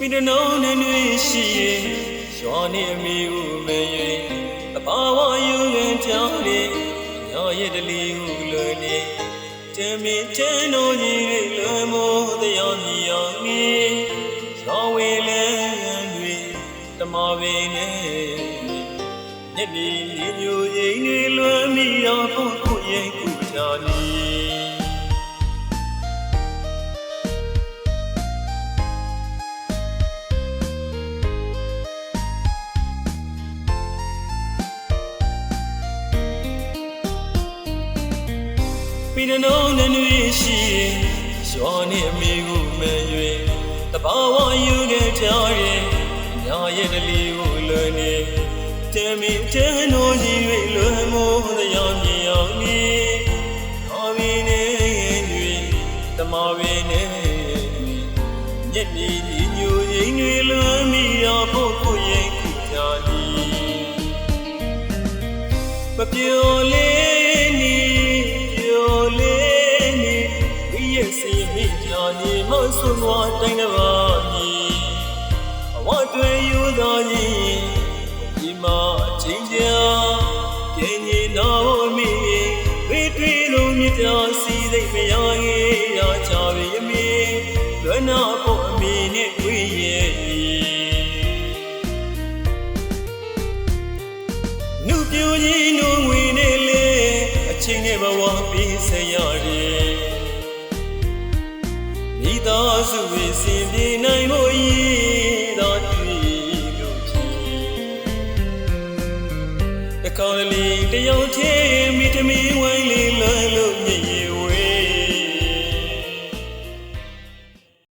ပြီးတနောင်းနဲ့ရှိရင်ရွာနေအမိကိုမရွေအပါဝါယူရင်ကြောင်းနေညရဲ့တလီကိုလွယ်နေတမင်ချမ်းတော်ကြီးတွေလွယ်မို့တရားမြည်အောင်နေရွာဝေလဲတွေတမပင်နဲ့ညနေမျိုးရင်းတွေလွယ်မိအောင်ကိုရင်ကိုချာနေပြီးတနောင်းနဲ့ရှိရင်ရွာနေအမိကိုမရွေတဘာဝယူခဲ့ကြရင်ညရဲ့တလီကိုလွယ်နေတမင်ချမ်းတော်ကြီးတွေလွယ်မို့တရားမြည်အောင်နေတော်ပင်နဲ့တွေတမပင်နဲ့ညက်နေညိုရင်းတွေလွယ်မိအောင်ကိုရင်ခုချာနေမပြောလေးနေ你们说我真的话你，我对有道理，你妈亲家给你闹米，为对路你家是的没有也要家为米，乱拿破米你为也。努表你努为你嘞，亲的把我比谁要的。မိသားစုဝေစင်ပြေနိုင်ဖို့ရည်သာတွေ့လို့ချီတကောင်းလေးတယောက်ချင်းမိတမီဝဲ